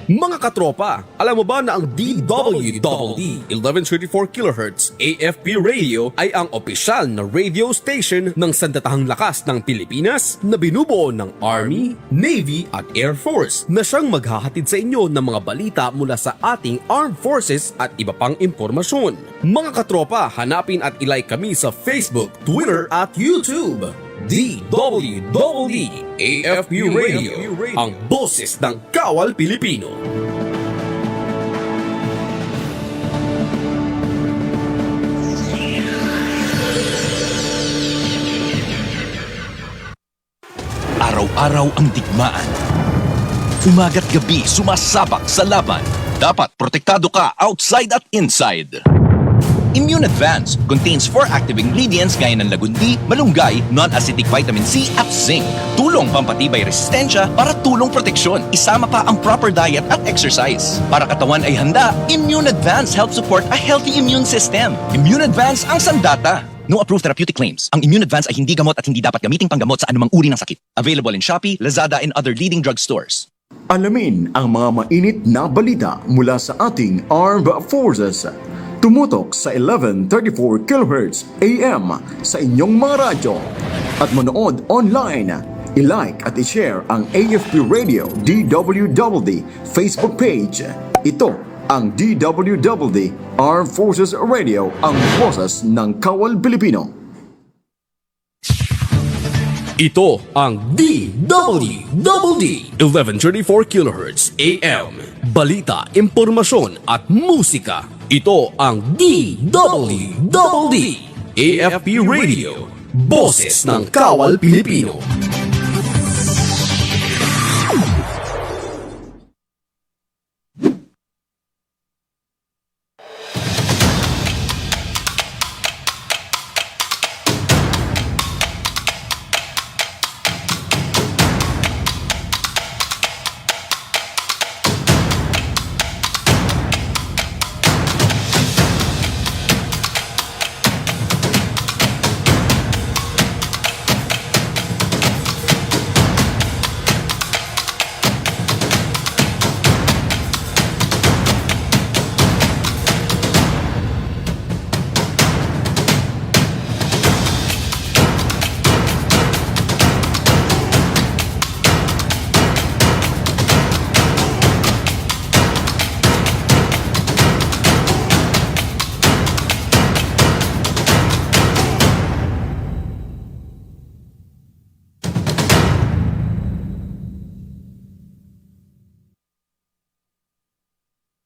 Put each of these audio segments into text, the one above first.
Mga katropa, alam mo ba na ang DWDD 1134 kHz AFP radio ay ang opisyal na radio station ng Sandatahang Lakas ng Pilipinas na binubuo ng Army, Navy at Air Force na siyang maghahatid sa inyo ng mga balita mula sa ating Armed Forces at iba pang impormasyon. Mga katropa, hanapin at ilike kami sa Facebook, Twitter at YouTube. DWDD AFP Radio, ang boses ng Kawal Pilipino. Araw-araw ang digmaan. Umaga't gabi sumasabak sa laban. Dapat protektado ka outside at inside. Immune Advance contains 4 active ingredients gaya ng lagundi, malunggay, non-acidic vitamin C at zinc. Tulong pampatibay resistensya para tulong proteksyon. Isama pa ang proper diet at exercise. Para katawan ay handa, Immune Advance helps support a healthy immune system. Immune Advance ang sandata. No approved therapeutic claims. Ang Immune Advance ay hindi gamot at hindi dapat gamiting panggamot sa anumang uri ng sakit. Available in Shopee, Lazada, and other leading drugstores. Alamin ang mga mainit na balita mula sa ating Armed Forces. Tumutok sa 1134 kHz AM sa inyong mga radyo at manood online. I-like at i-share ang AFP Radio DWDD Facebook page. Ito ang DWDD Armed Forces Radio, ang boses ng Kawal Pilipino. Ito ang DWDD 1134 kHz AM. Balita, impormasyon at musika. Ito ang DWDD AFP Radio, boses ng Kawal Pilipino.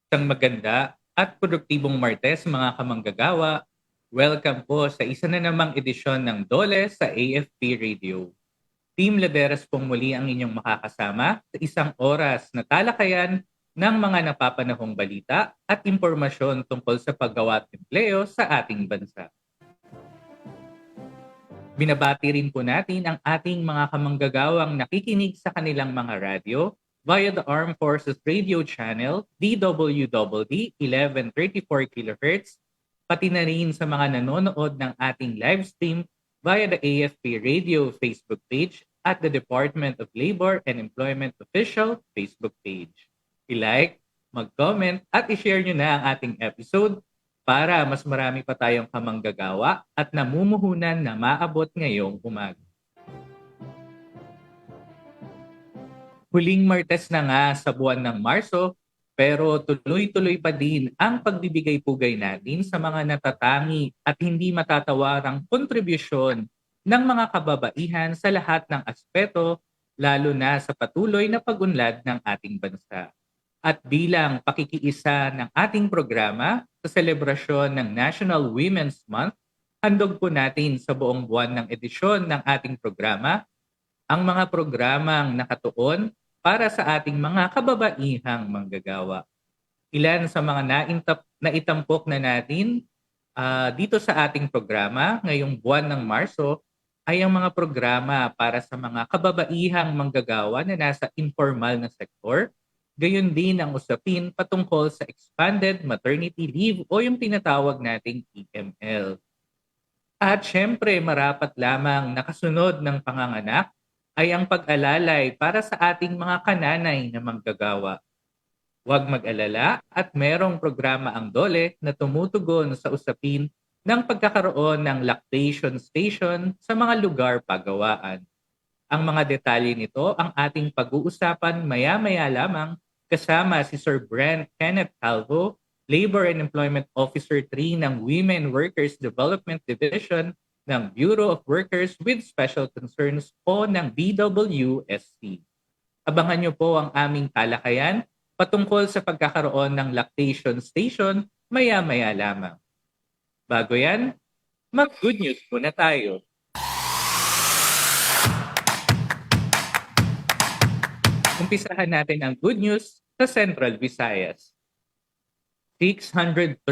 Isang maganda at produktibong Martes mga kamanggagawa. Welcome po sa isa na namang edisyon ng DOLE sa AFP Radio. Team Laderas pong muli ang inyong makakasama sa isang oras na talakayan ng mga napapanahong balita at impormasyon tungkol sa paggawa at empleo sa ating bansa. Binabati rin po natin ang ating mga kamanggagawang nakikinig sa kanilang mga radyo via the Armed Forces Radio Channel, DWDD 1134 kHz, pati na rin sa mga nanonood ng ating live stream via the AFP Radio Facebook page at the Department of Labor and Employment Official Facebook page. I-like, mag-comment at i-share nyo na ang ating episode para mas marami pa tayong kamanggagawa at namumuhunan na maabot ngayong umaga. Huling Martes na nga sa buwan ng Marso, pero tuloy-tuloy pa din ang pagbibigay-pugay natin sa mga natatangi at hindi matatawarang kontribusyon ng mga kababaihan sa lahat ng aspeto, lalo na sa patuloy na pag-unlad ng ating bansa. At bilang pakikiisa ng ating programa sa selebrasyon ng National Women's Month, handog po natin sa buong buwan ng edisyon ng ating programa ang mga programang nakatuon para sa ating mga kababaihang manggagawa. Ilan sa mga naitampok na natin dito sa ating programa ngayong buwan ng Marso ay ang mga programa para sa mga kababaihang manggagawa na nasa informal na sektor, gayon din ang usapin patungkol sa expanded maternity leave o yung tinatawag nating EML. At syempre, marapat lamang nakasunod ng panganganak ay ang pag-alalay para sa ating mga kananay na manggagawa. Huwag mag-alala at merong programa ang DOLE na tumutugon sa usapin ng pagkakaroon ng lactation station sa mga lugar pagawaan. Ang mga detalye nito ang ating pag-uusapan maya-maya lamang kasama si Sir Brent Kenneth Calvo, Labor and Employment Officer 3 ng Women Workers Development Division ng Bureau of Workers with Special Concerns o ng BWSC. Abangan niyo po ang aming talakayan patungkol sa pagkakaroon ng lactation station maya-maya lamang. Bago yan, mag-good news muna tayo. Umpisahan natin ang good news sa Central Visayas. 630,000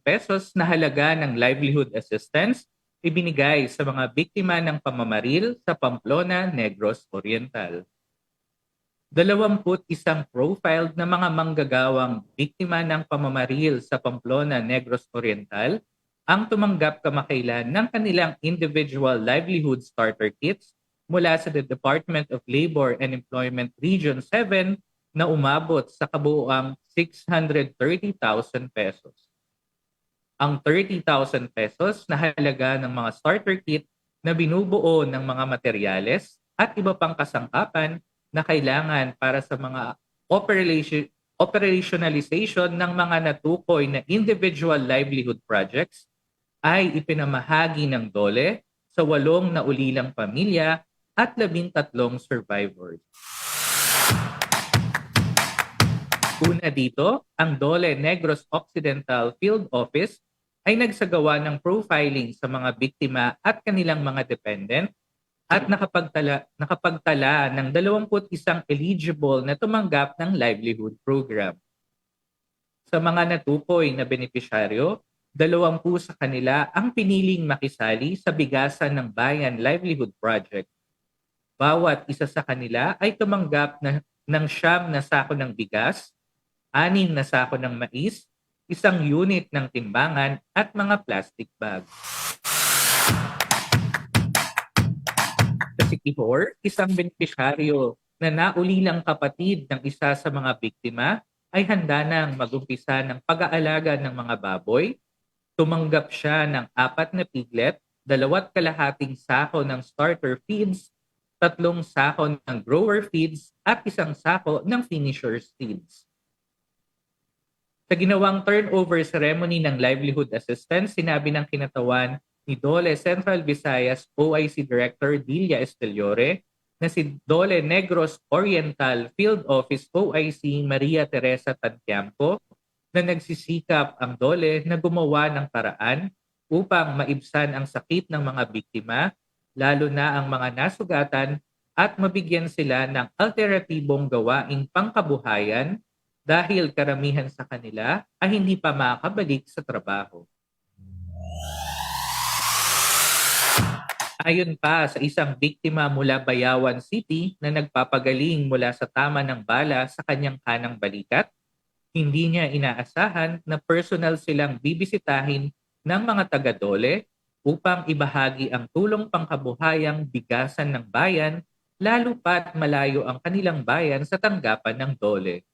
pesos na halaga ng livelihood assistance ibinigay sa mga biktima ng pamamaril sa Pamplona, Negros Oriental. 21 profiled na mga manggagawang biktima ng pamamaril sa Pamplona, Negros Oriental ang tumanggap kamakailan ng kanilang individual livelihood starter kits mula sa the Department of Labor and Employment Region 7 na umabot sa kabuuang 630,000 pesos. Ang 30,000 pesos na halaga ng mga starter kit na binubuo ng mga materyales at iba pang kasangkapan na kailangan para sa mga operationalization ng mga natukoy na individual livelihood projects ay ipinamahagi ng DOLE sa 8 naulilang pamilya at 13 survivors. Una dito, ang DOLE Negros Occidental Field Office ay nagsagawa ng profiling sa mga biktima at kanilang mga dependent at nakapagtala ng 21 eligible na tumanggap ng livelihood program. Sa mga natukoy na benepisyaryo, 20 sa kanila ang piniling makisali sa Bigasan ng Bayan Livelihood Project. Bawat isa sa kanila ay tumanggap ng 9 na sako ng bigas, 6 na sako ng mais, 1 unit ng timbangan at mga plastic bag. Sa Sikihor, isang benepisyaryo na naulilang kapatid ng isa sa mga biktima ay handa nang mag-umpisa ng pag-aalaga ng mga baboy. Tumanggap siya ng 4 na piglet, 2.5 sako ng starter feeds, 3 sako ng grower feeds at 1 sako ng finisher's feeds. Sa ginawang turnover ceremony ng livelihood assistance, sinabi ng kinatawan ni DOLE Central Visayas OIC Director Dilia Esteliore na si DOLE Negros Oriental Field Office OIC Maria Teresa Tantiamco na nagsisikap ang DOLE na gumawa ng paraan upang maibsan ang sakit ng mga biktima, lalo na ang mga nasugatan, at mabigyan sila ng alternatibong gawaing pangkabuhayan dahil karamihan sa kanila ay hindi pa makabalik sa trabaho. Ayon pa sa isang biktima mula Bayawan City na nagpapagaling mula sa tama ng bala sa kanyang kanang balikat, hindi niya inaasahan na personal silang bibisitahin ng mga taga-DOLE upang ibahagi ang tulong pangkabuhayang bigasan ng bayan, lalo pat malayo ang kanilang bayan sa tanggapan ng DOLE.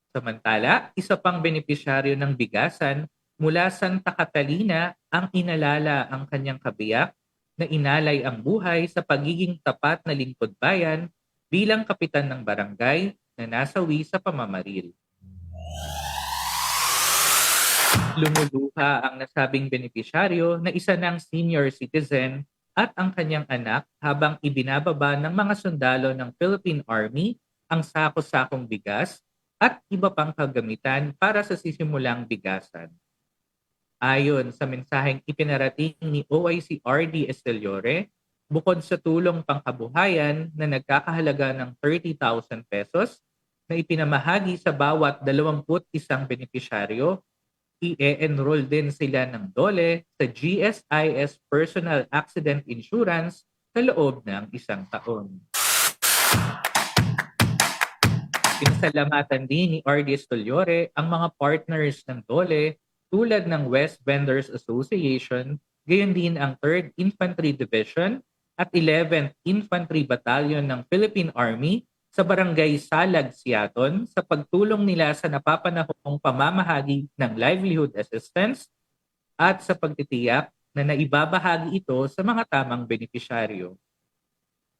Samantala, isa pang benepisyaryo ng bigasan mula Santa Catalina ang inalala ang kanyang kabiyak na inalay ang buhay sa pagiging tapat na lingkod bayan bilang kapitan ng barangay na nasawi sa pamamaril. Lumuluha ang nasabing benepisyaryo na isa ng senior citizen at ang kanyang anak habang ibinababa ng mga sundalo ng Philippine Army ang sako-sakong bigas at iba pang kagamitan para sa sisimulang bigasan. Ayon sa mensaheng ipinarating ni OIC RD Esteliore, bukod sa tulong pangkabuhayan na nagkakahalaga ng 30,000 pesos na ipinamahagi sa bawat 21 benepisyaryo, i-enroll din sila ng DOLE sa GSIS Personal Accident Insurance sa loob ng 1 taon. Pinasalamatan din ni RD Esteliore ang mga partners ng DOLE tulad ng West Vendors Association, gayon din ang 3rd Infantry Division at 11th Infantry Battalion ng Philippine Army sa Barangay Salag, Siaton sa pagtulong nila sa napapanahong pamamahagi ng livelihood assistance at sa pagtitiyak na naibabahagi ito sa mga tamang benepisyaryo.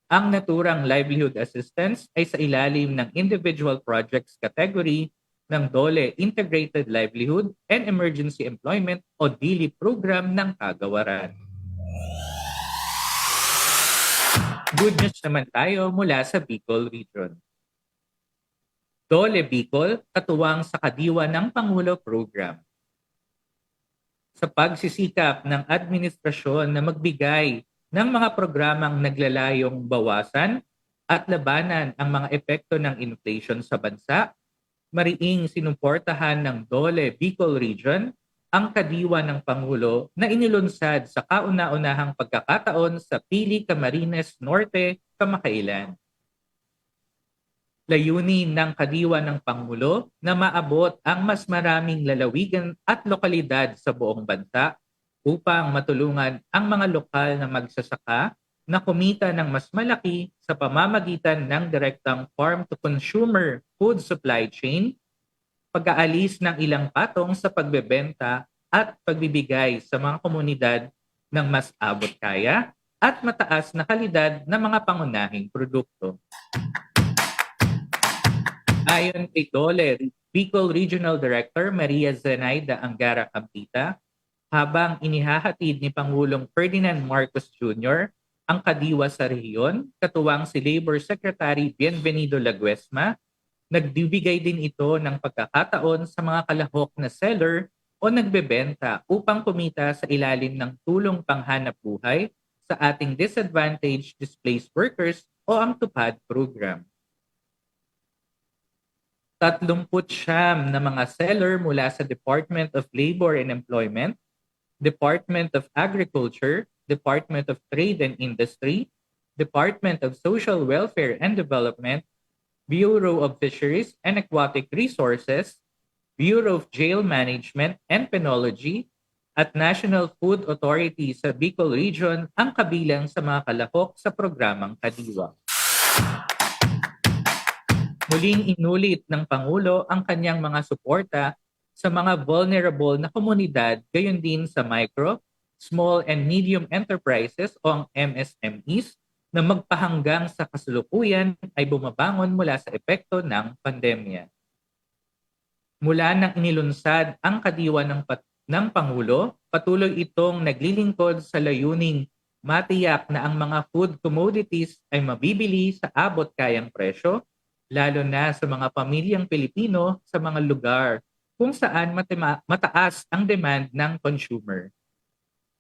Ang naturang livelihood assistance ay sa ilalim ng Individual Projects category ng DOLE Integrated Livelihood and Emergency Employment o DILE program ng Kagawaran. Good news naman tayo mula sa Bicol Region. DOLE Bicol, katuwang sa kadiwa ng Pangulo Program. Sa pagsisikap ng administrasyon na magbigay ng mga programang naglalayong bawasan at labanan ang mga epekto ng inflation sa bansa, mariing sinuportahan ng DOLE Bicol Region ang kadiwa ng Pangulo na inilunsad sa kauna-unahang pagkakataon sa Pili, Camarines Norte, kamakailan. Layunin ng kadiwa ng Pangulo na maabot ang mas maraming lalawigan at lokalidad sa buong bansa upang matulungan ang mga lokal na magsasaka na kumita ng mas malaki sa pamamagitan ng direktang farm-to-consumer food supply chain, pag-aalis ng ilang patong sa pagbebenta at pagbibigay sa mga komunidad ng mas abot kaya at mataas na kalidad ng mga pangunahing produkto. Ayon kay DOLE Bicol Regional Director Maria Zenaida Angara Campita, habang inihahatid ni Pangulong Ferdinand Marcos Jr. ang kadiwa sa rehiyon, katuwang si Labor Secretary Bienvenido Laguesma, nagbibigay din ito ng pagkakataon sa mga kalahok na seller o nagbebenta upang kumita sa ilalim ng tulong panghanap buhay sa ating disadvantaged displaced workers o ang TUPAD program. 39 na mga seller mula sa Department of Labor and Employment, Department of Agriculture, Department of Trade and Industry, Department of Social Welfare and Development, Bureau of Fisheries and Aquatic Resources, Bureau of Jail Management and Penology, at National Food Authority sa Bicol Region ang kabilang sa mga kalahok sa programang Kadiwa. Muling inulit ng Pangulo ang kanyang mga suporta sa mga vulnerable na komunidad, gayon din sa micro, small and medium enterprises o ang MSMEs na magpahanggang sa kasalukuyan ay bumabangon mula sa epekto ng pandemya. Mula nang inilunsad ang kadiwa ng Pangulo, patuloy itong naglilingkod sa layuning matiyak na ang mga food commodities ay mabibili sa abot kayang presyo, lalo na sa mga pamilyang Pilipino sa mga lugar kung saan mataas ang demand ng consumer.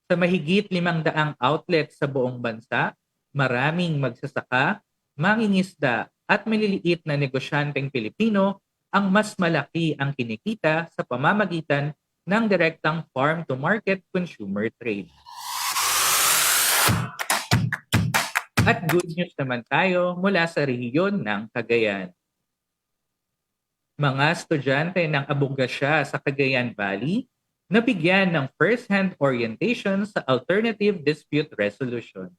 Sa mahigit 500 outlets sa buong bansa, maraming magsasaka, mangingisda at maliliit na negosyanteng Pilipino ang mas malaki ang kinikita sa pamamagitan ng direktang farm-to-market consumer trade. At good news naman tayo mula sa rehiyon ng Cagayan. Mga estudyante ng abogasya sa Cagayan Valley nabigyan ng first-hand orientation sa alternative dispute resolution.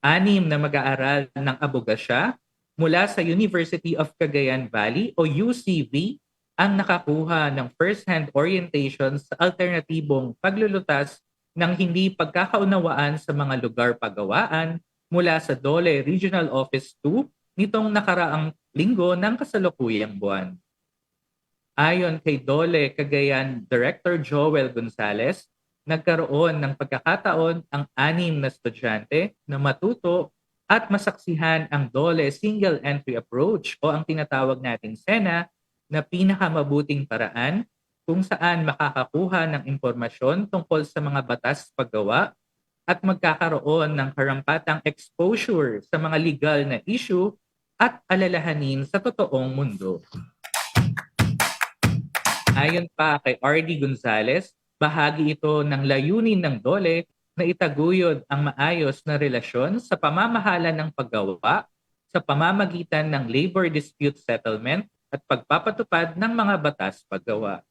6 na mag-aaral ng abogasya mula sa University of Cagayan Valley o UCV ang nakakuha ng first-hand orientation sa alternatibong paglulutas ng hindi pagkakaunawaan sa mga lugar pagawaan mula sa DOLE Regional Office 2 nitong nakaraang linggo ng kasalukuyang buwan. Ayon kay DOLE Cagayan Director Joel Gonzales, nagkaroon ng pagkakataon ang 6 na estudyante na matuto at masaksihan ang DOLE Single Entry Approach o ang tinatawag nating SENA na pinakamabuting paraan kung saan makakakuha ng impormasyon tungkol sa mga batas paggawa at magkakaroon ng karampatang exposure sa mga legal na issue at alalahanin sa totoong mundo. Ayon pa kay R.D. Gonzales, bahagi ito ng layunin ng DOLE na itaguyod ang maayos na relasyon sa pamamahala ng paggawa sa pamamagitan ng labor dispute settlement at pagpapatupad ng mga batas paggawa.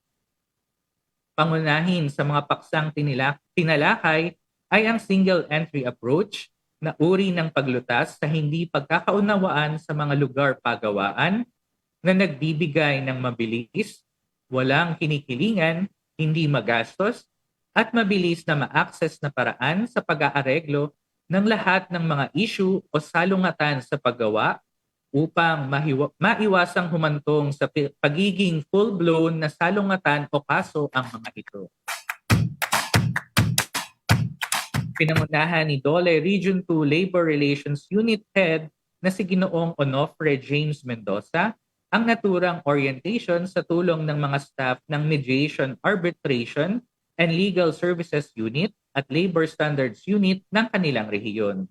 Pangunahin sa mga paksang tinalakay ay ang single entry approach, na uri ng paglutas sa hindi pagkakaunawaan sa mga lugar pagawaan na nagbibigay ng mabilis, walang kinikilingan, hindi magastos, at mabilis na ma-access na paraan sa pag-aareglo ng lahat ng mga issue o salungatan sa paggawa upang maiwasang humantong sa pagiging full-blown na salungatan o kaso ang mga ito. Pinangunahan ni DOLE Region 2 Labor Relations Unit Head na si Ginoong Onofre James Mendoza ang naturang orientation sa tulong ng mga staff ng Mediation, Arbitration, and Legal Services Unit at Labor Standards Unit ng kanilang rehiyon.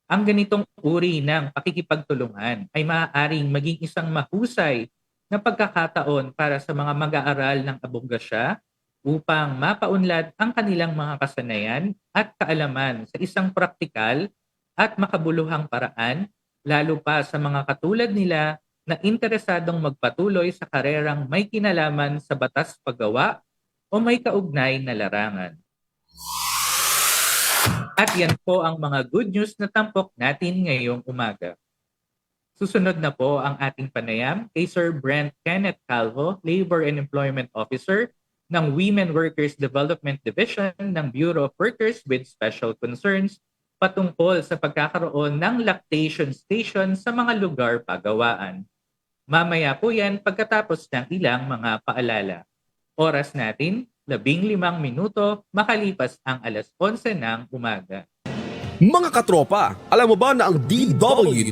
Ang ganitong uri ng pakikipagtulungan ay maaaring maging isang mahusay na pagkakataon para sa mga mag-aaral ng abogasya upang mapaunlad ang kanilang mga kasanayan at kaalaman sa isang praktikal at makabuluhang paraan, lalo pa sa mga katulad nila na interesadong magpatuloy sa karerang may kinalaman sa batas paggawa o may kaugnay na larangan. At yan po ang mga good news na tampok natin ngayong umaga. Susunod na po ang ating panayam kay Sir Brent Kenneth Calvo, Labor and Employment Officer ng Women Workers Development Division ng Bureau of Workers with Special Concerns patungkol sa pagkakaroon ng lactation station sa mga lugar pagawaan. Mamaya po yan pagkatapos ng ilang mga paalala. Oras natin, 15 minuto makalipas ang alas 11 ng umaga. Mga katropa, alam mo ba na ang DWDD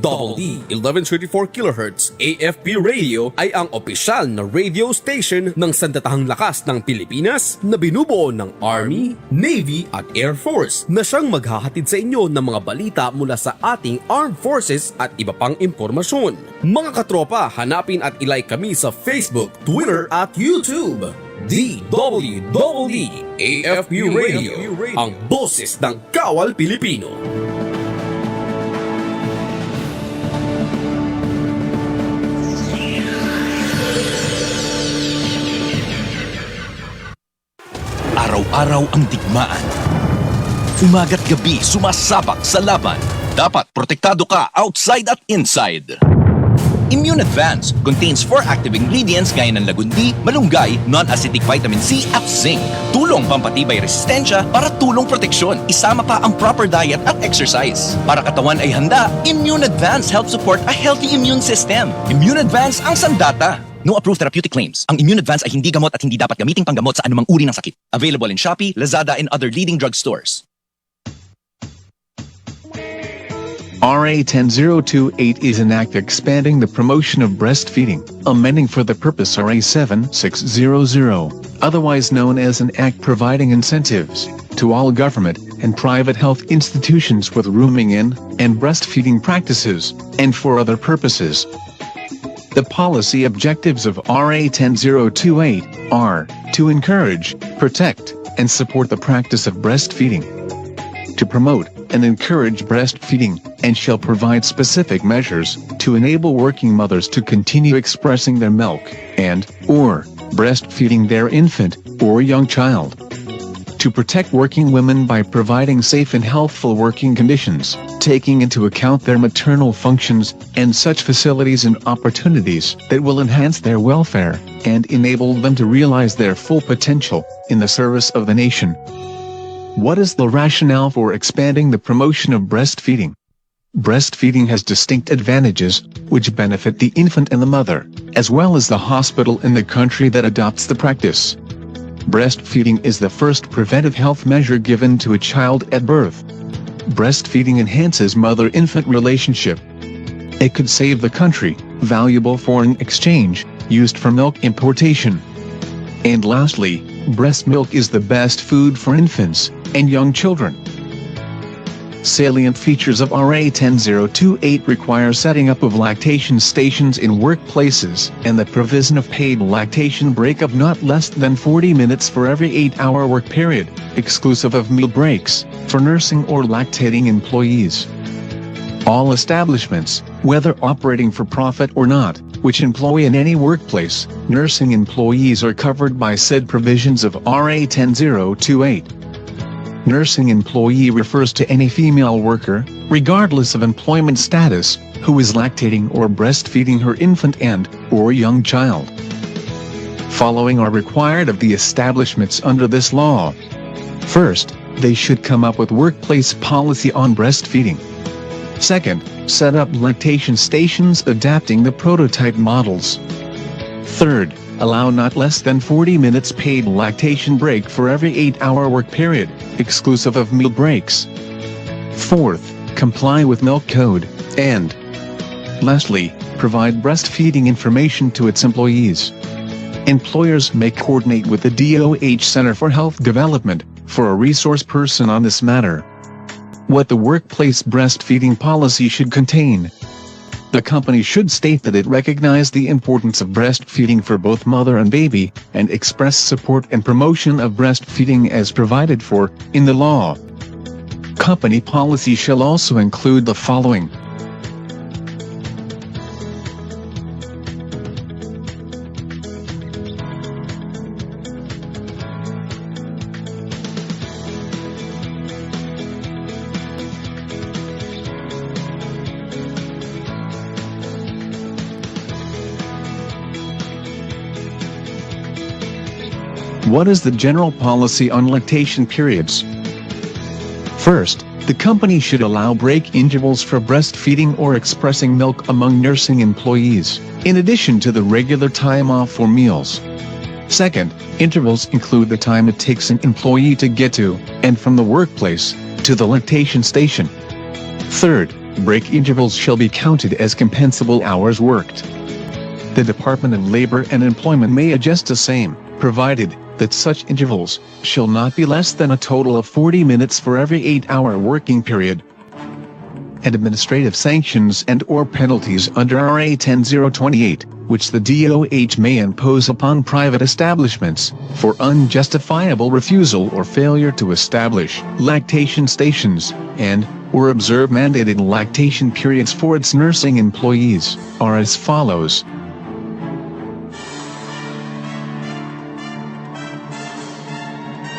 1134 kHz AFP radio ay ang opisyal na radio station ng sandatahang lakas ng Pilipinas na binubuo ng Army, Navy at Air Force na siyang maghahatid sa inyo ng mga balita mula sa ating Armed Forces at iba pang impormasyon. Mga katropa, hanapin at ilike kami sa Facebook, Twitter at YouTube. DWDD AFP Radio, ang boses ng Kawal Pilipino. Araw-araw ang digmaan. Umaga't gabi sumasabak sa laban. Dapat protektado ka outside at inside. Immune Advance contains 4 active ingredients gaya ng lagundi, malunggay, non-acidic vitamin C at zinc. Tulong pampatibay resistensya para tulong proteksyon. Isama pa ang proper diet at exercise. Para katawan ay handa, Immune Advance helps support a healthy immune system. Immune Advance ang sandata. No approved therapeutic claims. Ang Immune Advance ay hindi gamot at hindi dapat gamiting panggamot sa anumang uri ng sakit. Available in Shopee, Lazada, and other leading drugstores. RA 10028 is an act expanding the promotion of breastfeeding, amending for the purpose RA 7600, otherwise known as an act providing incentives to all government and private health institutions with rooming in and breastfeeding practices, and for other purposes. The policy objectives of RA 10028 are to encourage, protect, and support the practice of breastfeeding, to promote and encourage breastfeeding, and shall provide specific measures to enable working mothers to continue expressing their milk and/or breastfeeding their infant or young child. To protect working women by providing safe and healthful working conditions, taking into account their maternal functions and such facilities and opportunities that will enhance their welfare and enable them to realize their full potential in the service of the nation. What is the rationale for expanding the promotion of breastfeeding? Breastfeeding has distinct advantages, which benefit the infant and the mother, as well as the hospital in the country that adopts the practice. Breastfeeding is the first preventive health measure given to a child at birth. Breastfeeding enhances mother-infant relationship. It could save the country valuable foreign exchange used for milk importation. And lastly, breast milk is the best food for infants and young children. Salient features of RA 10028 require setting up of lactation stations in workplaces and the provision of paid lactation break of not less than 40 minutes for every 8-hour work period, exclusive of meal breaks, for nursing or lactating employees. All establishments, whether operating for profit or not, which employ in any workplace, nursing employees are covered by said provisions of RA 10028. Nursing employee refers to any female worker, regardless of employment status, who is lactating or breastfeeding her infant and/or young child. Following are required of the establishments under this law. First, they should come up with workplace policy on breastfeeding. Second, set up lactation stations adapting the prototype models. Third, allow not less than 40 minutes paid lactation break for every 8-hour work period, exclusive of meal breaks. Fourth, comply with milk code, and lastly, provide breastfeeding information to its employees. Employers may coordinate with the DOH Center for Health Development for a resource person on this matter. What the workplace breastfeeding policy should contain. The company should state that it recognizes the importance of breastfeeding for both mother and baby, and express support and promotion of breastfeeding as provided for in the law. Company policy shall also include the following. What is the general policy on lactation periods? First, the company should allow break intervals for breastfeeding or expressing milk among nursing employees, in addition to the regular time off for meals. Second, intervals include the time it takes an employee to get to, and from the workplace, to the lactation station. Third, break intervals shall be counted as compensable hours worked. The Department of Labor and Employment may adjust the same, provided that such intervals shall not be less than a total of 40 minutes for every 8-hour working period. Administrative sanctions and/or penalties under RA 10028, which the DOH may impose upon private establishments for unjustifiable refusal or failure to establish lactation stations and/or observe mandated lactation periods for its nursing employees, are as follows.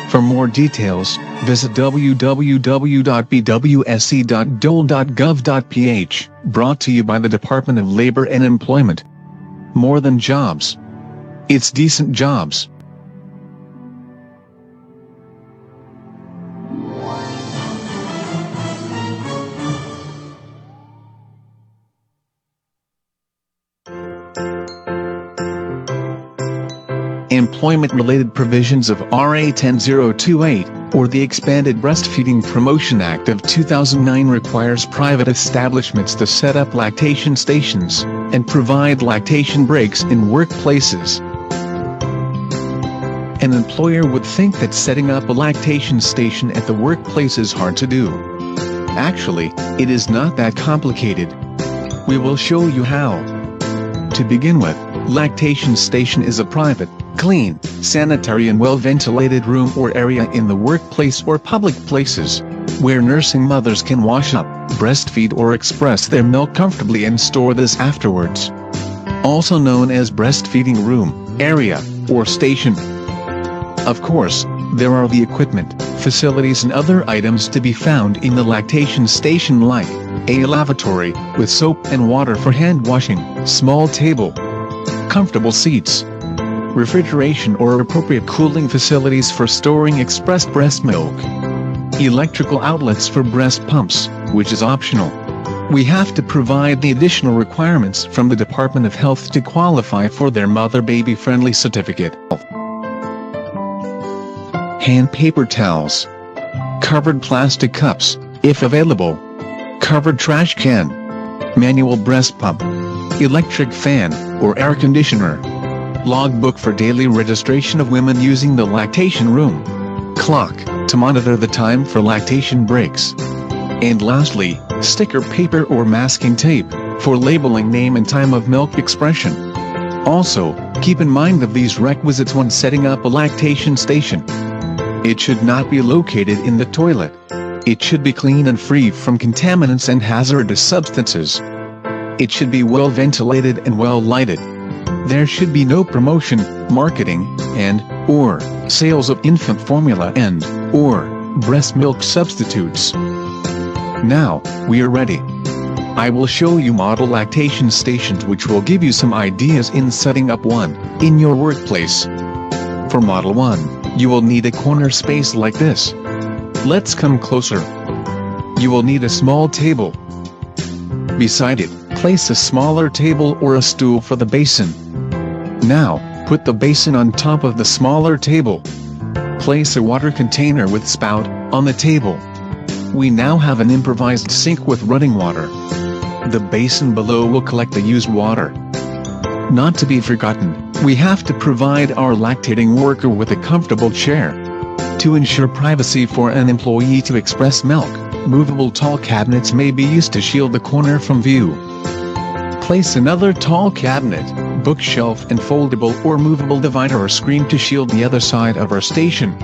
For more details, visit www.bwse.dole.gov.ph, brought to you by the Department of Labor and Employment. More than jobs. It's decent jobs. Employment-related provisions of RA 10028, or the Expanded Breastfeeding Promotion Act of 2009 requires private establishments to set up lactation stations and provide lactation breaks in workplaces. An employer would think that setting up a lactation station at the workplace is hard to do. Actually, it is not that complicated. We will show you how. To begin with, lactation station is a private, clean, sanitary and well-ventilated room or area in the workplace or public places, where nursing mothers can wash up, breastfeed or express their milk comfortably and store this afterwards. Also known as breastfeeding room, area, or station. Of course, there are the equipment, facilities and other items to be found in the lactation station like a lavatory, with soap and water for hand washing, small table, comfortable seats, refrigeration or appropriate cooling facilities for storing expressed breast milk, electrical outlets for breast pumps, which is optional. We have to provide the additional requirements from the Department of Health to qualify for their mother-baby friendly certificate. Hand paper towels, covered plastic cups, if available, covered trash can, manual breast pump, electric fan or air conditioner, logbook for daily registration of women using the lactation room, clock to monitor the time for lactation breaks, and lastly, sticker paper or masking tape for labeling name and time of milk expression. Also, keep in mind of these requisites when setting up a lactation station. It should not be located in the toilet. It should be clean and free from contaminants and hazardous substances. It should be well ventilated and well lighted. There should be no promotion, marketing, and/or sales of infant formula and/or breast milk substitutes. Now, we are ready. I will show you model lactation stations which will give you some ideas in setting up one in your workplace. For Model 1, you will need a corner space like this. Let's come closer. You will need a small table. Beside it, place a smaller table or a stool for the basin. Now, put the basin on top of the smaller table. Place a water container with spout on the table. We now have an improvised sink with running water. The basin below will collect the used water. Not to be forgotten, we have to provide our lactating worker with a comfortable chair. To ensure privacy for an employee to express milk, movable tall cabinets may be used to shield the corner from view. Place another tall cabinet, bookshelf and foldable or movable divider or screen to shield the other side of our station.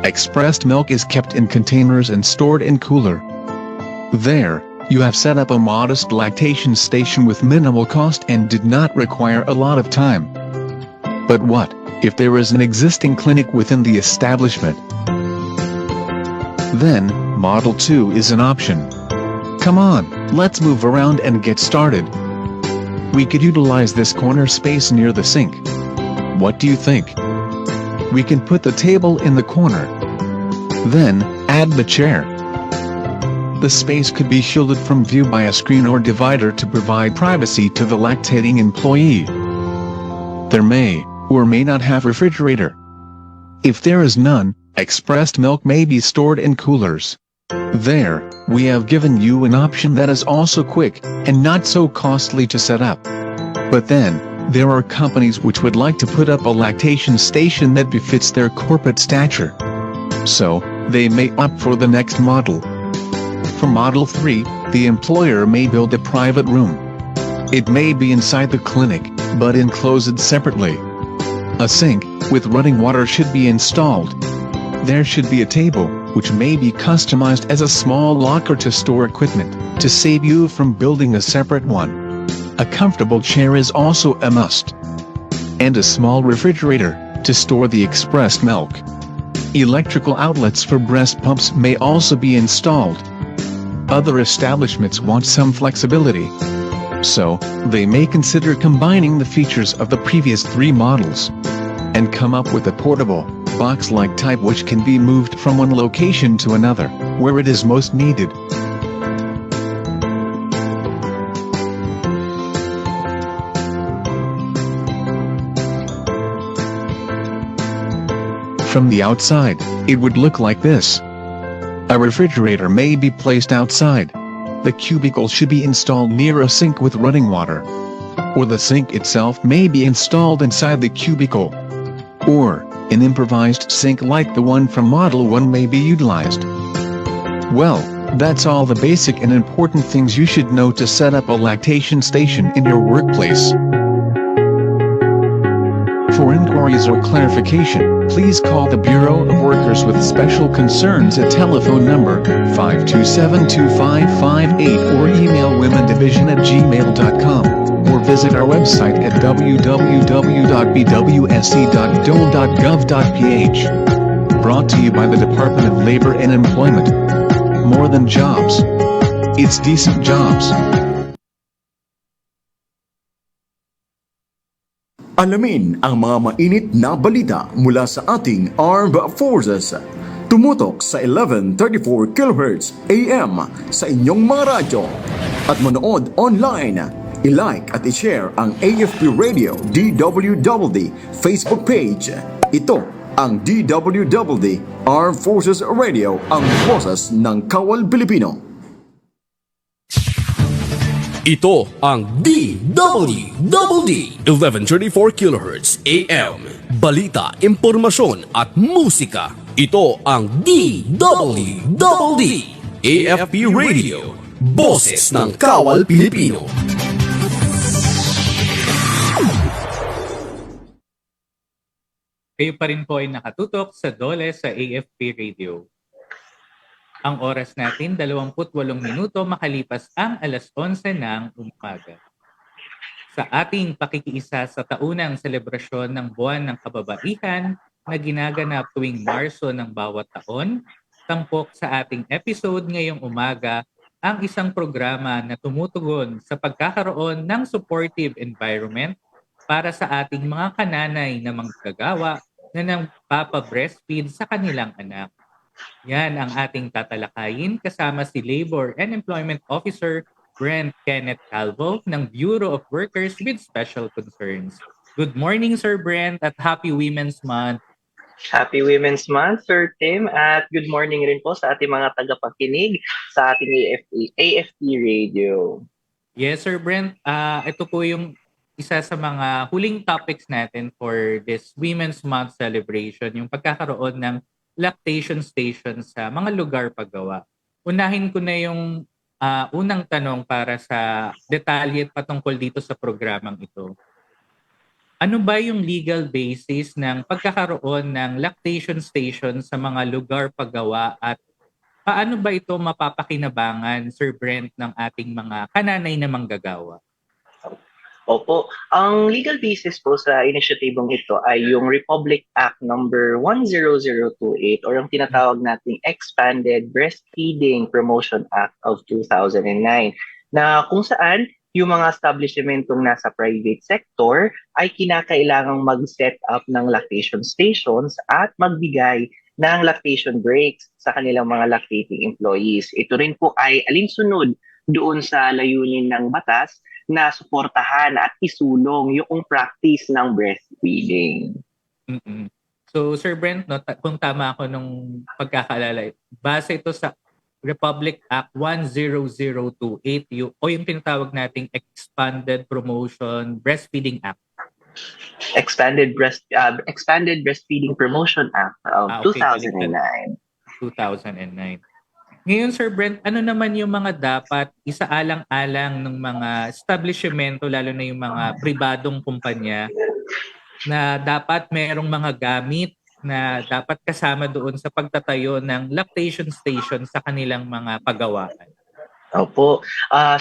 Expressed milk is kept in containers and stored in cooler. There, you have set up a modest lactation station with minimal cost and did not require a lot of time. But what if there is an existing clinic within the establishment? Then, Model 2 is an option. Come on, let's move around and get started. We could utilize this corner space near the sink. What do you think? We can put the table in the corner. Then, add the chair. The space could be shielded from view by a screen or divider to provide privacy to the lactating employee. There may or may not have refrigerator. If there is none, expressed milk may be stored in coolers. There, we have given you an option that is also quick and not so costly to set up. But then, there are companies which would like to put up a lactation station that befits their corporate stature. So, they may opt for the next model. For Model 3, the employer may build a private room. It may be inside the clinic, but enclosed separately. A sink with running water should be installed. There should be a table, which may be customized as a small locker to store equipment, to save you from building a separate one. A comfortable chair is also a must. And a small refrigerator, to store the expressed milk. Electrical outlets for breast pumps may also be installed. Other establishments want some flexibility. So, they may consider combining the features of the previous 3 models and come up with a portable, box-like type which can be moved from one location to another, where it is most needed. From the outside, it would look like this. A refrigerator may be placed outside. The cubicle should be installed near a sink with running water. Or the sink itself may be installed inside the cubicle. Or, an improvised sink like the one from Model 1 may be utilized. Well, that's all the basic and important things you should know to set up a lactation station in your workplace. For inquiries or clarification, please call the Bureau of Workers with Special Concerns at telephone number 527-2558 or email womendivision@gmail.com, or visit our website at www.bwse.dole.gov.ph. Brought to you by the Department of Labor and Employment. More than jobs. It's decent jobs. Alamin ang mga mainit na balita mula sa ating Armed Forces. Tumutok sa 1134 kHz AM sa inyong mga radyo. At manood online. I-like at i-share ang AFP Radio DWWD Facebook page. Ito ang DWWD Armed Forces Radio, ang boses ng Kawal Pilipino. Ito ang DWWD 1134 kHz AM. Balita, impormasyon at musika. Ito ang DWWD AFP Radio, boses ng Kawal Pilipino. Kayo pa rin po ay nakatutok sa DOLE sa AFP Radio. Ang oras natin, 28 minuto makalipas ang alas 11 ng umaga. Sa ating pakikiisa sa taunang selebrasyon ng Buwan ng Kababaihan, na ginaganap tuwing Marso ng bawat taon. Tampok sa ating episode ngayong umaga ang isang programa na tumutugon sa pagkakaroon ng supportive environment para sa ating mga kananay na manggagawa na nagpapa-breastfeed sa kanilang anak. Yan ang ating tatalakayin kasama si Labor and Employment Officer Brent Kenneth Calvo ng Bureau of Workers with Special Concerns. Good morning, Sir Brent, at Happy Women's Month. Happy Women's Month, Sir Tim, at good morning rin po sa ating mga tagapakinig sa ating AFP Radio. Yes, Sir Brent. Ito po yung isa sa mga huling topics natin for this Women's Month celebration, yung pagkakaroon ng lactation station sa mga lugar paggawa. Unahin ko na yung unang tanong para sa detalye patungkol dito sa programang ito. Ano ba yung legal basis ng pagkakaroon ng lactation station sa mga lugar paggawa at paano ba ito mapapakinabangan, Sir Brent, ng ating mga kananay na manggagawa? Opo, ang legal basis po sa inisyatibong ito ay yung Republic Act number 10028 or yung tinatawag nating Expanded Breastfeeding Promotion Act of 2009 na kung saan yung mga establishmentong nasa private sector ay kinakailangang mag-set up ng lactation stations at magbigay ng lactation breaks sa kanilang mga lactating employees. Ito rin po ay alinsunod doon sa layunin ng batas na suportahan at isulong yung practice ng breastfeeding. Mm-mm. So, Sir Brent, kung tama ako nung pagkakaalala, base ito sa Republic Act 10028 o yung pinatawag nating Expanded Promotion Breastfeeding Act. Expanded Breastfeeding Promotion Act of 2009. 2009. Ngayon, Sir Brent, ano naman yung mga dapat isaalang-alang ng mga establishmento, lalo na yung mga pribadong kumpanya, na dapat merong mga gamit na dapat kasama doon sa pagtatayo ng lactation station sa kanilang mga paggawaan? Opo.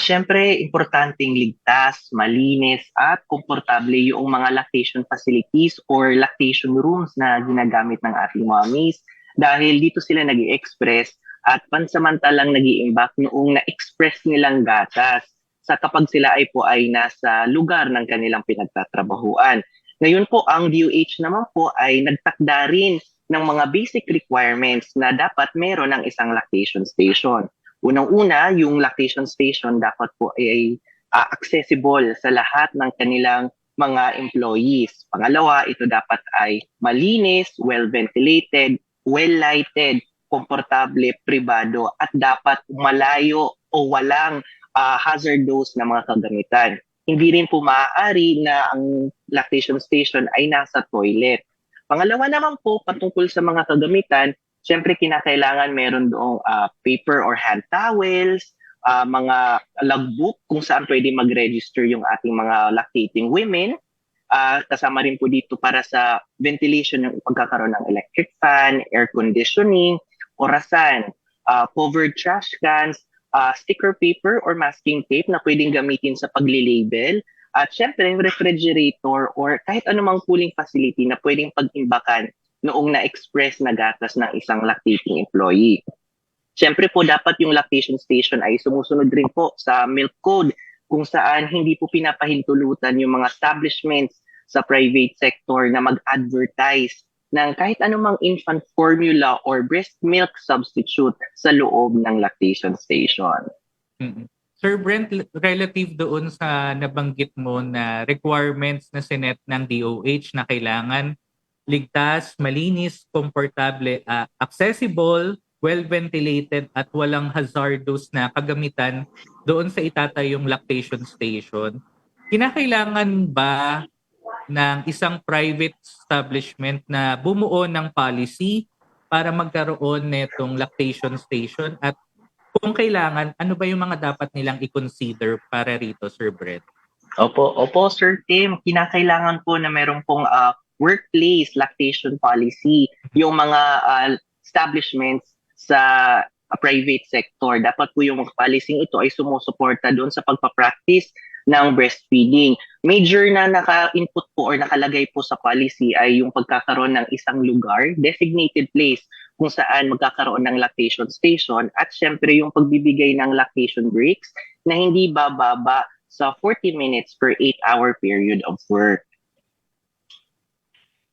Siyempre, importanteng ligtas, malinis, at komportable yung mga lactation facilities or lactation rooms na ginagamit ng ating mommies dahil dito sila nag-i-express at pansamantalang nag-i-imbak noong na-express nilang gatas sa kapag sila ay po ay nasa lugar ng kanilang pinagtatrabahuan. Ngayon po, ang DOH naman po ay nagtakda rin ng mga basic requirements na dapat meron ng isang lactation station. Unang-una, yung lactation station dapat po ay accessible sa lahat ng kanilang mga employees. Pangalawa, ito dapat ay malinis, well-ventilated, well-lighted, komportable, pribado, at dapat malayo o walang hazardous na mga kagamitan. Hindi rin po maaari na ang lactation station ay nasa toilet. Pangalawa naman po, patungkol sa mga kagamitan, siyempre kinakailangan meron doong paper or hand towels, mga logbook kung saan pwede mag-register yung ating mga lactating women. Kasama rin po dito para sa ventilation yung pagkakaroon ng electric fan, air conditioning, orasan, covered trash cans, sticker paper or masking tape na pwedeng gamitin sa pagli-label. At syempre, refrigerator or kahit anumang cooling facility na pwedeng pag-imbakan noong na-express na gatas ng isang lactating employee. Syempre po, dapat yung lactation station ay sumusunod rin po sa milk code kung saan hindi po pinapahintulutan yung mga establishments sa private sector na mag-advertise ng kahit anumang infant formula or breast milk substitute sa loob ng lactation station. Mm-hmm. Sir Brent, relative doon sa nabanggit mo na requirements na sinet ng DOH na kailangan ligtas, malinis, komportable, accessible, well-ventilated at walang hazardous na kagamitan doon sa itatayong lactation station, kinakailangan ba ng isang private establishment na bumuo ng policy para magkaroon netong lactation station at kung kailangan, ano ba yung mga dapat nilang i-consider para rito, Sir Brett? Opo, Sir Tim. Kinakailangan po na meron pong workplace lactation policy yung mga establishments sa private sector. Dapat po yung policy ito ay sumusuporta doon sa pagpapractice ng breastfeeding. Major na naka-input po or nakalagay po sa policy ay yung pagkakaroon ng isang lugar, designated place kung saan magkakaroon ng lactation station at syempre yung pagbibigay ng lactation breaks na hindi bababa sa 40 minutes per 8-hour period of work.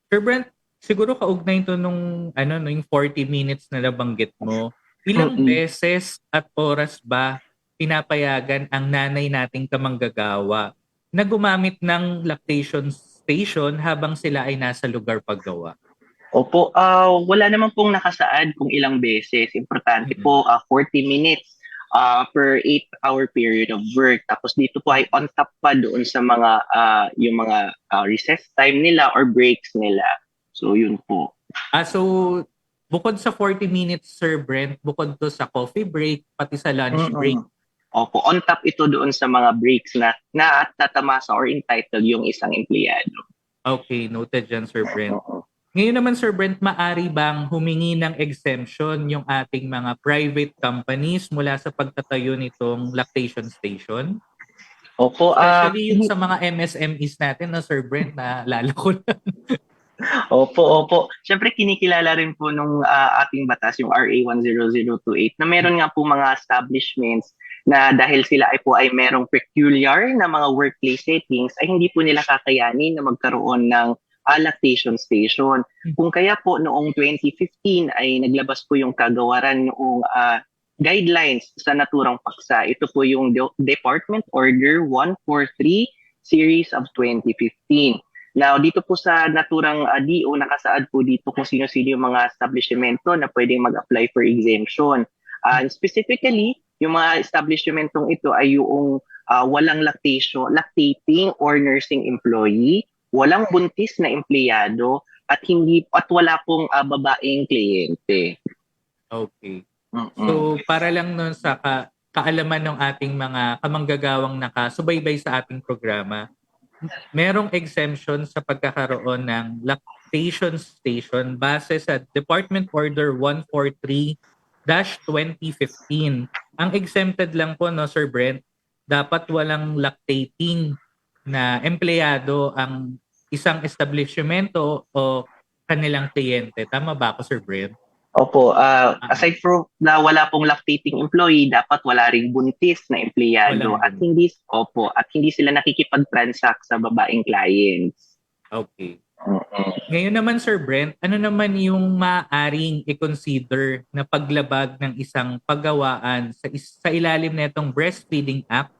Sir Brent, siguro kaugnay ito nung, yung 40 minutes na nabanggit mo. Ilang beses at oras ba pinapayagan ang nanay nating kamanggagawa na gumamit ng lactation station habang sila ay nasa lugar paggawa? Opo, wala naman pong nakasaad kung ilang beses. Importante po, 40 minutes per 8-hour period of work. Tapos dito po ay on top pa doon sa mga yung mga recess time nila or breaks nila. So yun po. So bukod sa 40 minutes, Sir Brent, bukod to sa coffee break, pati sa lunch break. Opo, on top ito doon sa mga breaks na natatamasa or entitled yung isang empleyado. Okay, noted dyan, Sir Brent. Ngayon naman, Sir Brent, maari bang humingi ng exemption yung ating mga private companies mula sa pagtatayo nitong lactation station? Opo, Especially yung sa mga MSMEs natin, no, Sir Brent, na lalo ko lang. Opo. Siyempre kinikilala rin po nung ating batas, yung RA 10028, na meron nga po mga establishments na dahil sila ay merong peculiar na mga workplace settings, ay hindi po nila kakayanin na magkaroon ng lactation station. Kung kaya po noong 2015 ay naglabas po yung kagawaran noong guidelines sa naturang paksa. Ito po yung Department Order 143 Series of 2015. Now, dito po sa naturang DO, nakasaad po dito kung sino-sino yung mga establishmento na pwedeng mag-apply for exemption. Specifically, yung mga establishmentong ito ay yung walang lactating or nursing employee, walang buntis na empleyado, at wala pong babaeng kliyente. Okay. So, para lang nun sa kaalaman ng ating mga kamanggagawang nakasubaybay sa ating programa, merong exemption sa pagkakaroon ng lactation station base sa Department Order 143-2015. Ang exempted lang po, no, Sir Brent, dapat walang lactating na empleyado ang isang establishmento o kanilang kliyente. Tama ba ako, Sir Brent? Opo, aside from na wala pong lactating employee, dapat wala ring buntis na empleyado at hindi sila nakikipag-transact sa babaeng clients. Okay. Ngayon naman, Sir Brent, ano naman yung maaaring i-consider na paglabag ng isang paggawaan sa ilalim nitong Breastfeeding Act?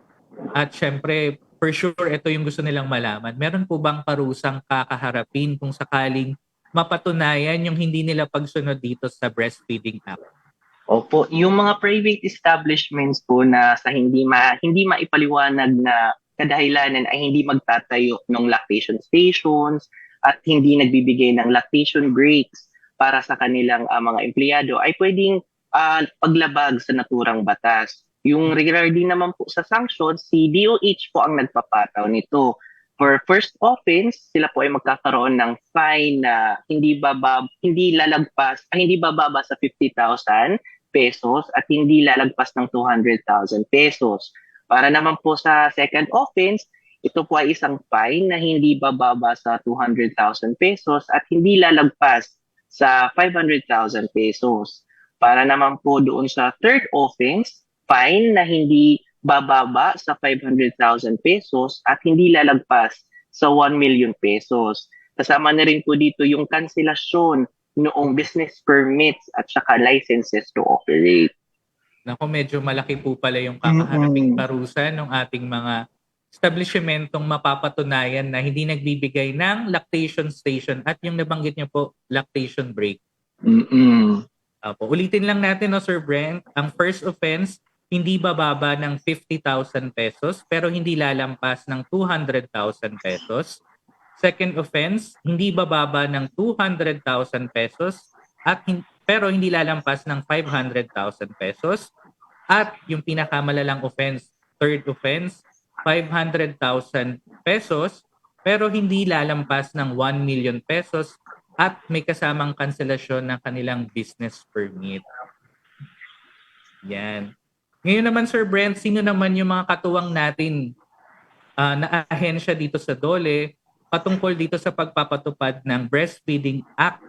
At syempre, for sure, ito yung gusto nilang malaman. Meron po bang parusang kakaharapin kung sakaling mapatunayan yung hindi nila pagsunod dito sa Breastfeeding Act? Opo, yung mga private establishments po na sa hindi maipaliwanag na kadahilanan ay hindi magtatayo ng lactation stations at hindi nagbibigay ng lactation breaks para sa kanilang mga empleyado ay pwedeng paglabag sa naturang batas. Yung regarding naman po sa sanctions, si DOH po ang nagpapataw nito. For first offense, sila po ay magkakaroon ng fine na hindi bababa sa 50,000 pesos at hindi lalagpas ng 200,000 pesos. Para naman po sa second offense, ito po ay isang fine na hindi bababa sa 200,000 pesos at hindi lalagpas sa 500,000 pesos. Para naman po doon sa third offense, fine na hindi bababa sa 500,000 pesos at hindi lalagpas sa 1 million pesos. Kasama na rin po dito yung kanselasyon noong business permits at saka licenses to operate. Naku, medyo malaki po pala yung kakaharaping parusa ng ating mga establishmentong mapapatunayan na hindi nagbibigay ng lactation station at yung nabanggit niyo po, lactation break. Ulitin lang natin, no, Sir Brent, ang first offense, hindi bababa ng 50,000 pesos pero hindi lalampas ng 200,000 pesos. Second offense, hindi bababa ng 200,000 pesos pero hindi lalampas ng 500,000 pesos. At yung pinakamalalang offense, third offense, 500,000 pesos pero hindi lalampas ng 1 million pesos at may kasamang kanselasyon ng kanilang business permit. Yan. Ngayon naman, Sir Brent, sino naman yung mga katuwang natin na ahensya dito sa DOLE patungkol dito sa pagpapatupad ng Breastfeeding Act.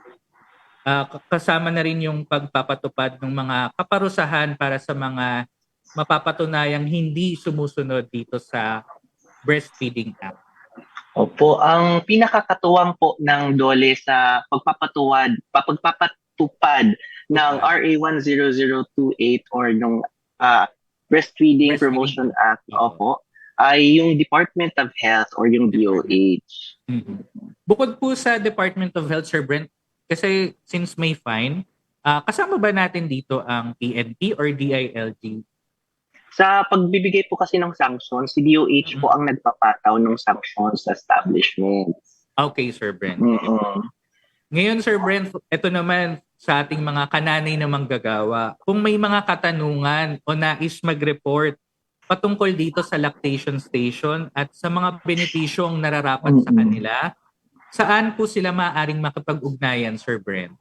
Kasama na rin yung pagpapatupad ng mga kaparusahan para sa mga mapapatunayang hindi sumusunod dito sa Breastfeeding Act. Opo, ang pinakakatuwang po ng DOLE sa pagpapatupad ng RA 10028 or nung Breastfeeding Promotion Act, opo, ay yung Department of Health or yung DOH. Mhm. Bukod po sa Department of Health, Sir Brent, kasi since may fine, kasama ba natin dito ang PNP or DILG? Sa pagbibigay po kasi ng sanctions, si DOH po ang nagpapataw ng sanctions sa establishments. Okay, Sir Brent. Mm-mm. Ngayon, Sir Brent, ito naman sa ating mga kananay na manggagawa. Kung may mga katanungan o nais mag-report patungkol dito sa lactation station at sa mga benepisyong nararapat sa kanila, saan po sila maaaring makipag-ugnayan, Sir Brent?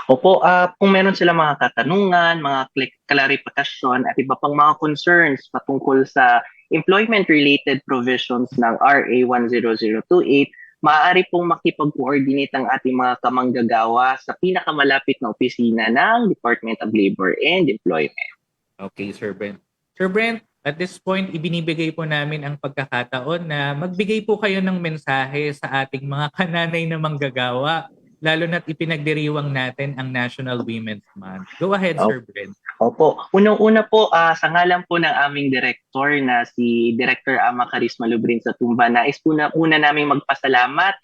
Opo, kung meron sila mga katanungan, mga klarifikasyon at iba pang mga concerns patungkol sa employment-related provisions ng RA 10028, maaari pong makipag-coordinate ang ating mga kamanggagawa sa pinakamalapit na opisina ng Department of Labor and Employment. Okay, Sir Brent. Sir Brent, at this point, ibinibigay po namin ang pagkakataon na magbigay po kayo ng mensahe sa ating mga kananay na manggagawa, lalo na't ipinagdiriwang natin ang National Women's Month. Go ahead, Sir Brent. Opo. Unang-una po, sa ngalan po ng aming director na si Director Ama Carisma Lubrin sa Tumba, nais po na una naming magpasalamat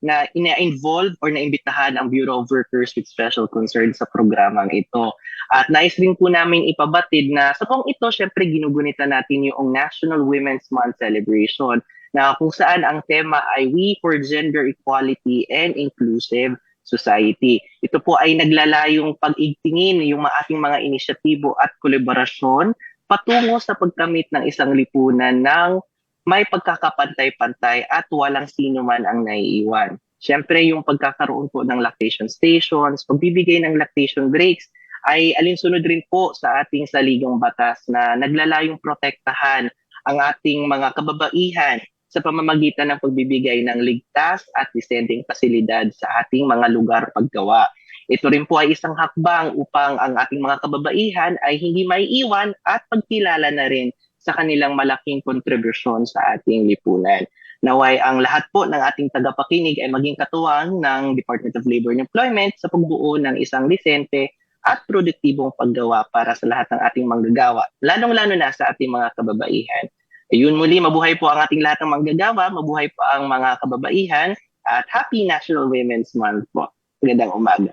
na ina-involve or naimbitahan ang Bureau of Workers with Special Concern sa programang ito. At nais rin po namin ipabatid na sa pong ito, syempre ginugunita natin yung National Women's Month celebration na kung saan ang tema ay We for Gender Equality and Inclusive Society. Ito po ay naglalayong pag-igtingin yung ating mga inisyatibo at kolaborasyon patungo sa pagkamit ng isang lipunan ng may pagkakapantay-pantay at walang sino man ang naiiwan. Siyempre, yung pagkakaroon po ng lactation stations, pagbibigay ng lactation breaks, ay alinsunod rin po sa ating saligang batas na naglalayong protektahan ang ating mga kababaihan sa pamamagitan ng pagbibigay ng ligtas at descending pasilidad sa ating mga lugar paggawa. Ito rin po ay isang hakbang upang ang ating mga kababaihan ay hindi maiiwan at pagkilala na rin sa kanilang malaking kontribusyon sa ating lipunan. Naway ang lahat po ng ating tagapakinig ay maging katuwang ng Department of Labor and Employment sa pagbuo ng isang disente at produktibong paggawa para sa lahat ng ating manggagawa, lalong-lalo na sa ating mga kababaihan. Ayun, muli, mabuhay po ang ating lahat ng manggagawa, mabuhay po ang mga kababaihan, at Happy National Women's Month po. Magandang umaga.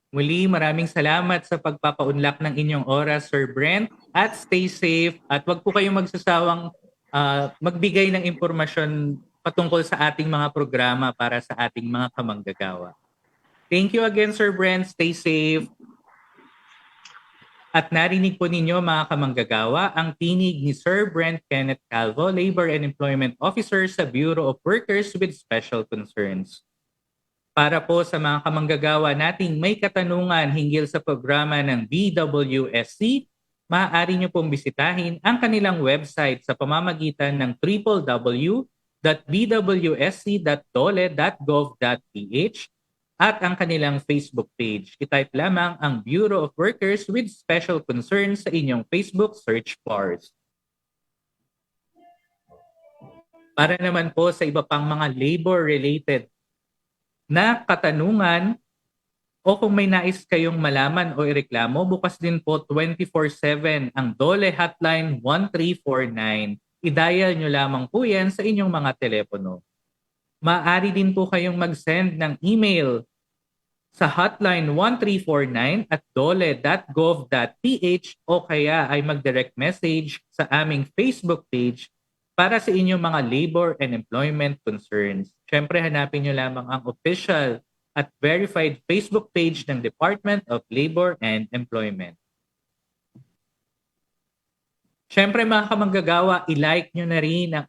Muli, maraming salamat sa pagpapaunlak ng inyong oras, Sir Brent, at stay safe at wag po kayong magsasawang magbigay ng impormasyon patungkol sa ating mga programa para sa ating mga kamanggagawa. Thank you again, Sir Brent. Stay safe. At narinig po ninyo, mga kamanggagawa, ang tinig ni Sir Brent Kenneth Calvo, Labor and Employment Officer sa Bureau of Workers with Special Concerns. Para po sa mga kamanggagawa nating may katanungan hinggil sa programa ng BWSC, maaari nyo pong bisitahin ang kanilang website sa pamamagitan ng www.bwsc.dole.gov.ph at ang kanilang Facebook page. I-type lamang ang Bureau of Workers with Special Concerns sa inyong Facebook search bars. Para naman po sa iba pang mga labor-related na katanungan o kung may nais kayong malaman o ireklamo, bukas din po 24/7 ang DOLE Hotline 1349. I-dial nyo lamang po yan sa inyong mga telepono. Maaari din po kayong mag-send ng email sa hotline 1349 at dole.gov.ph o kaya ay mag-direct message sa aming Facebook page para sa inyong mga labor and employment concerns. Siyempre, hanapin nyo lamang ang official at verified Facebook page ng Department of Labor and Employment. Siyempre, mga kamanggagawa, i-like nyo na rin ang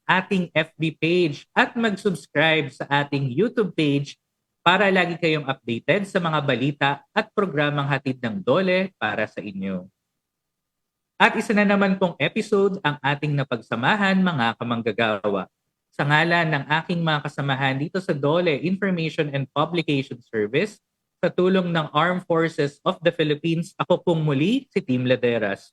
ating FB page at mag-subscribe sa ating YouTube page para lagi kayong updated sa mga balita at programang hatid ng DOLE para sa inyo. At isa na naman pong episode ang ating napagsamahan mga kamanggagawa. Sa ngalan ng aking mga kasamahan dito sa DOLE Information and Publication Service, sa tulong ng Armed Forces of the Philippines, ako pong muli si Team Laderas.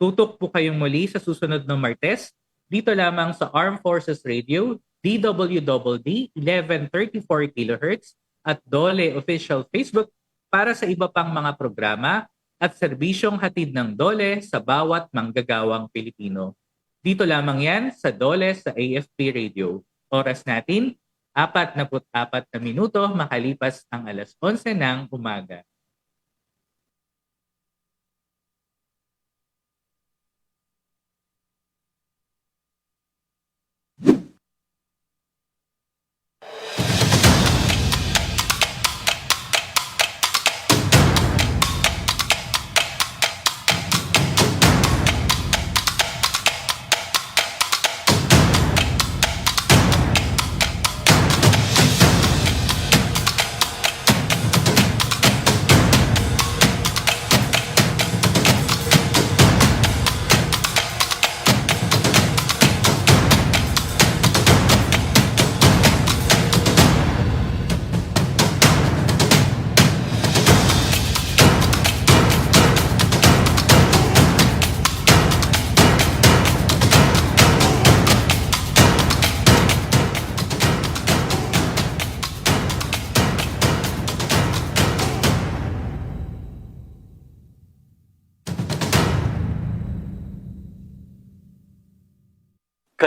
Tutok po kayong muli sa susunod na Martes, dito lamang sa Armed Forces Radio, DWDD 1134 kHz at DOLE Official Facebook para sa iba pang mga programa at serbisyong hatid ng DOLE sa bawat manggagawang Pilipino. Dito lamang yan sa DOLE sa AFP Radio. Oras natin, 44 na minuto makalipas ang alas 11 ng umaga.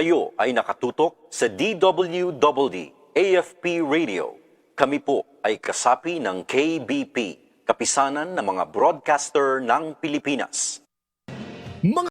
Kayo ay nakatutok sa DWDD AFP Radio. Kami po ay kasapi ng KBP, Kapisanan ng mga Broadcaster ng Pilipinas. Mga